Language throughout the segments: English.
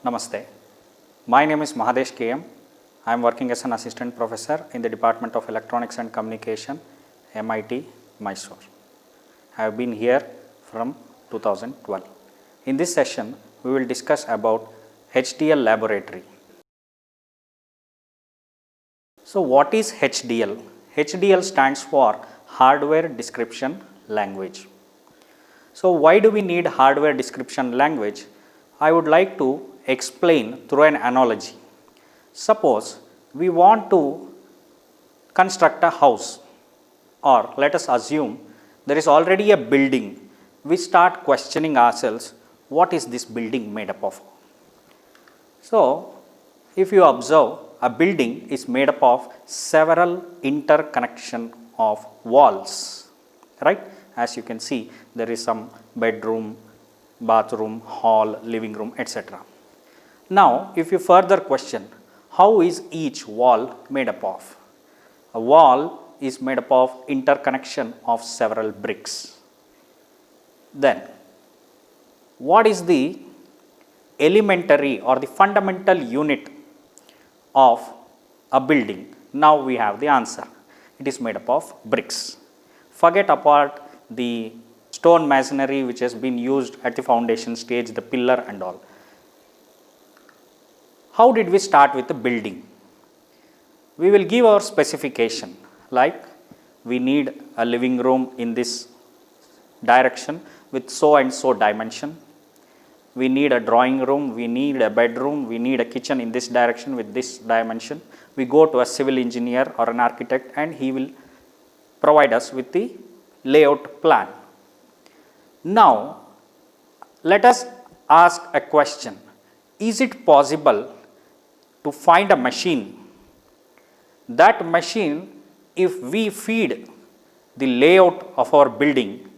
Namaste. My name is Mahadesh KM. I am working as an assistant professor in the Department of Electronics and Communication, MIT, Mysore. I have been here from 2012. In this session, we will discuss about HDL laboratory. So, what is HDL? HDL stands for Hardware Description Language. So, why do we need hardware description language? I would like to explain through an analogy. Suppose we want to construct a house, or let us assume there is already a building. We start questioning ourselves, what is this building made up of? So, if you observe, a building is made up of several interconnection of walls, right? As you can see, there is some bedroom, bathroom, hall, living room, etc. Now, if you further question, how is each wall made up of? A wall is made up of interconnection of several bricks. Then, what is the elementary or the fundamental unit of a building? Now we have the answer. It is made up of bricks. Forget apart the stone masonry which has been used at the foundation stage, the pillar and all. How did we start with the building? We will give our specification, like we need a living room in this direction with so and so dimension. We need a drawing room, we need a bedroom, we need a kitchen in this direction with this dimension. We go to a civil engineer or an architect and he will provide us with the layout plan. Now, let us ask a question. Is it possible to find a machine? That machine, if we feed the layout of our building,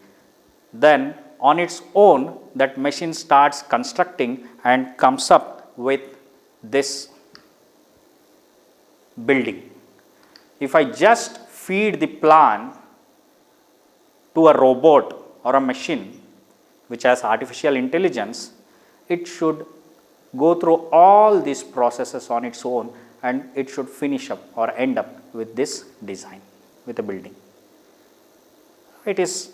then on its own that machine starts constructing and comes up with this building. If I just feed the plan to a robot or a machine which has artificial intelligence, it should go through all these processes on its own and it should finish up or end up with this design, with a building. It is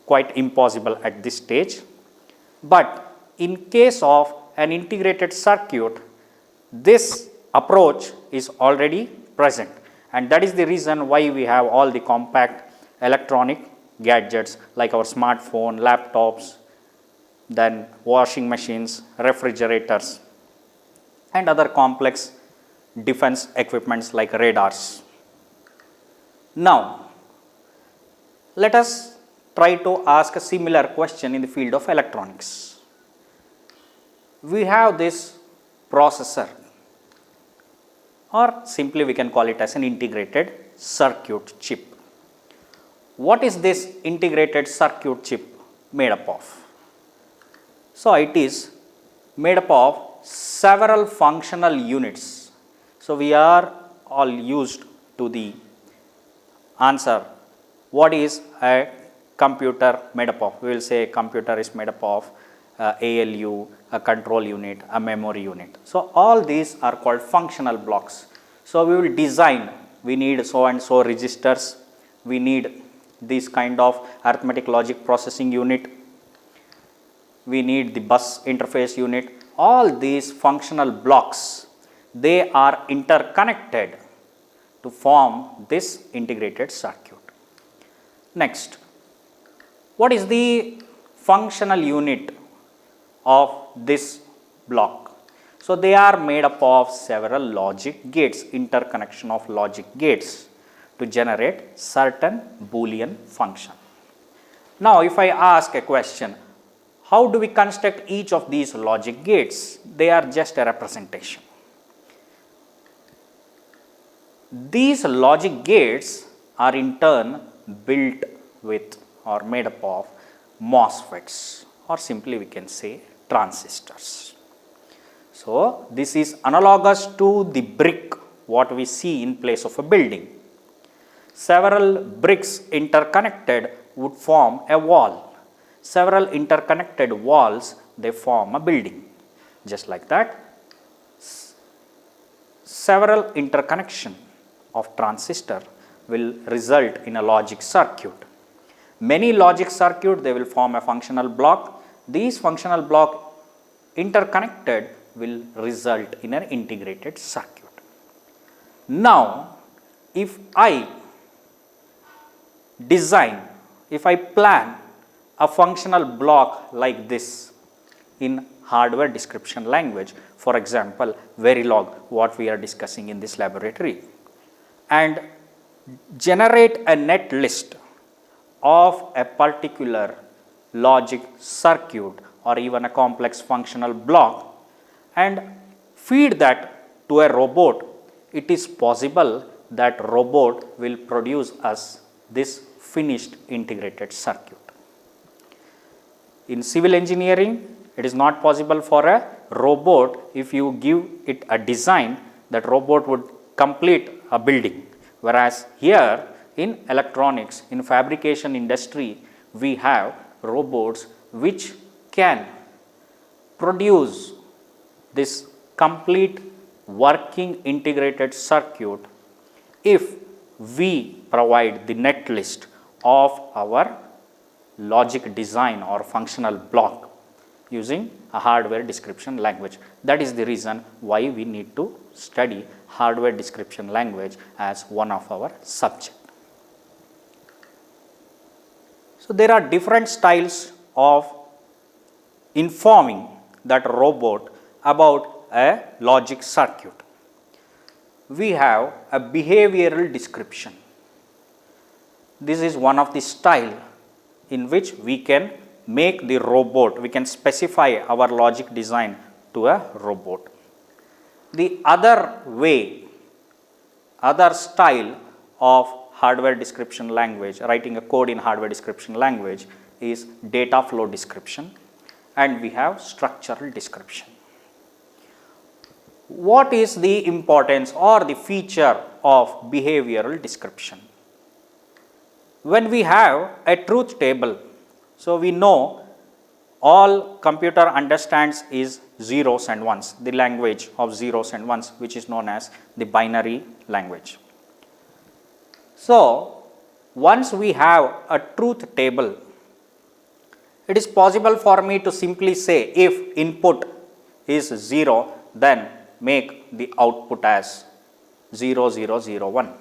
quite impossible at this stage, but in case of an integrated circuit, this approach is already present, and that is the reason why we have all the compact electronic gadgets like our smartphone, laptops, then washing machines, refrigerators and other complex defense equipments like radars. Now, let us try to ask a similar question in the field of electronics. We have this processor, or simply we can call it as an integrated circuit chip. What is this integrated circuit chip made up of? So, it is made up of several functional units. So, we are all used to the answer, what is a computer made up of? We will say a computer is made up of ALU, a control unit, a memory unit. So, all these are called functional blocks. So, we will design, we need so and so registers, we need this kind of arithmetic logic processing unit, we need the bus interface unit. All these functional blocks, they are interconnected to form this integrated circuit. Next, what is the functional unit of this block? So, they are made up of several logic gates, interconnection of logic gates to generate certain Boolean function. Now, if I ask a question, how do we construct each of these logic gates? They are just a representation. These logic gates are in turn built with or made up of MOSFETs, or simply we can say transistors. So, this is analogous to the brick what we see in place of a building. Several bricks interconnected would form a wall. Several interconnected walls, they form a building. Just like that, several interconnection of transistor will result in a logic circuit. Many logic circuit, they will form a functional block. These functional block interconnected will result in an integrated circuit. Now, if I design, if I plan a functional block like this in hardware description language, for example, Verilog, what we are discussing in this laboratory, and generate a net list of a particular logic circuit or even a complex functional block and feed that to a robot, it is possible that robot will produce us this finished integrated circuit. In civil engineering, it is not possible for a robot, if you give it a design, that robot would complete a building. Whereas here in electronics, in fabrication industry, we have robots which can produce this complete working integrated circuit if we provide the net list of our logic design or functional block using a hardware description language. That is the reason why we need to study hardware description language as one of our subject. So, there are different styles of informing that robot about a logic circuit. We have a behavioral description. This is one of the style in which we can make the robot, we can specify our logic design to a robot. The other way, other style of hardware description language, writing a code in hardware description language, is data flow description, and we have structural description. What is the importance or the feature of behavioral description? When we have a truth table, so we know all computer understands is zeros and ones, the language of zeros and ones, which is known as the binary language. So, once we have a truth table, it is possible for me to simply say if input is 0, then make the output as 0, 0, 0, 1.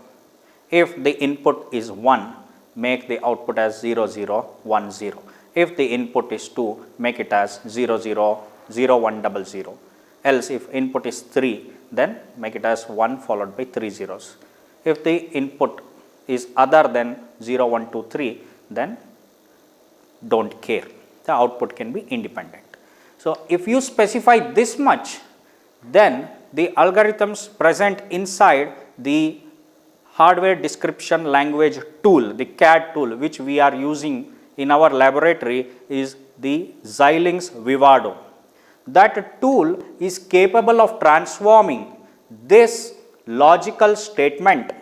If the input is 1, make the output as 0, 0, 1, 0. If the input is 2, make it as 0, 0, 0, 1, 0, 0. Else if input is 3, then make it as 1 followed by 3 zeros. If the input is other than 0, 1, 2, 3, then do not care, the output can be independent. So, if you specify this much, then the algorithms present inside the hardware description language tool, the CAD tool which we are using in our laboratory, is the Xilinx Vivado. That tool is capable of transforming this logical statement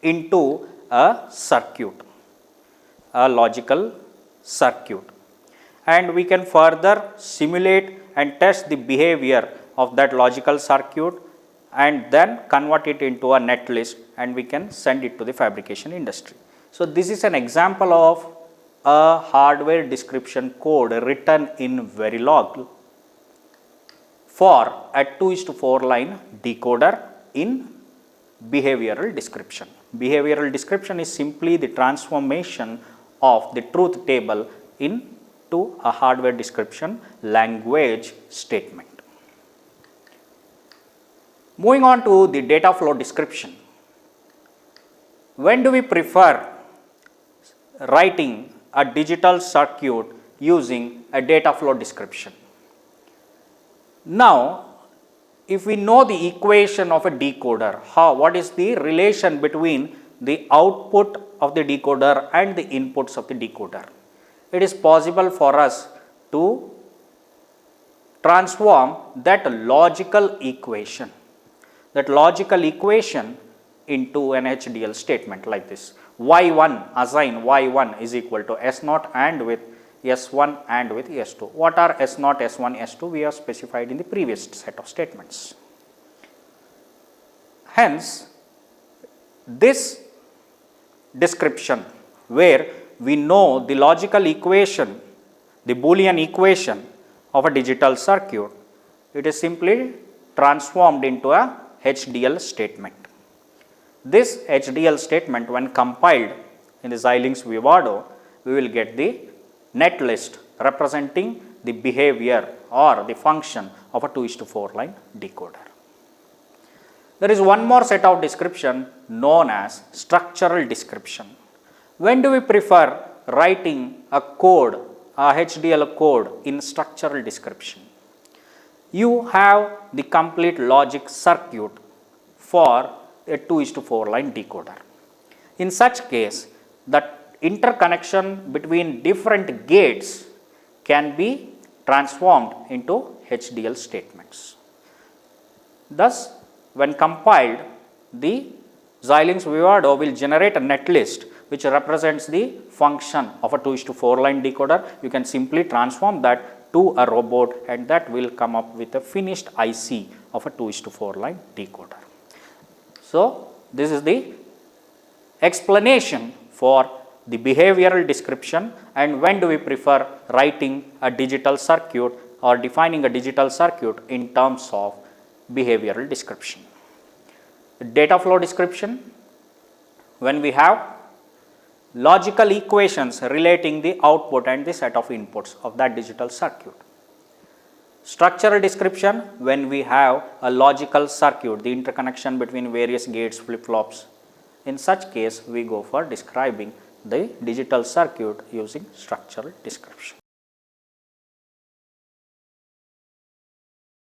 into a circuit, a logical circuit, and we can further simulate and test the behavior of that logical circuit and then convert it into a net list, and we can send it to the fabrication industry. So, this is an example of a hardware description code written in Verilog for a 2:4 line decoder in behavioral description. Behavioral description is simply the transformation of the truth table into a hardware description language statement. Moving on to the data flow description. When do we prefer writing a digital circuit using a data flow description? Now, if we know the equation of a decoder, what is the relation between the output of the decoder and the inputs of the decoder, it is possible for us to transform that logical equation into an HDL statement like this. Y1, assign Y1 is equal to S0 and with S1 and with S2. What are S0, S1, S2? We have specified in the previous set of statements. Hence, this description where we know the logical equation, the Boolean equation of a digital circuit, it is simply transformed into a HDL statement. This HDL statement, when compiled in the Xilinx-Vivado, we will get the net list representing the behavior or the function of a 2:4 line decoder. There is one more set of description known as structural description. When do we prefer writing a code, a HDL code in structural description? You have the complete logic circuit for a 2:4 line decoder. In such case, the interconnection between different gates can be transformed into HDL statements. Thus, when compiled, the Xilinx-Vivado will generate a netlist which represents the function of a 2:4 line decoder. You can simply transform that to a robot and that will come up with a finished IC of a 2:4 line decoder. So, this is the explanation for the behavioral description and when do we prefer writing a digital circuit or defining a digital circuit in terms of behavioral description. Data flow description, when we have logical equations relating the output and the set of inputs of that digital circuit. Structural description, when we have a logical circuit, the interconnection between various gates, flip-flops. In such case, we go for describing the digital circuit using structural description.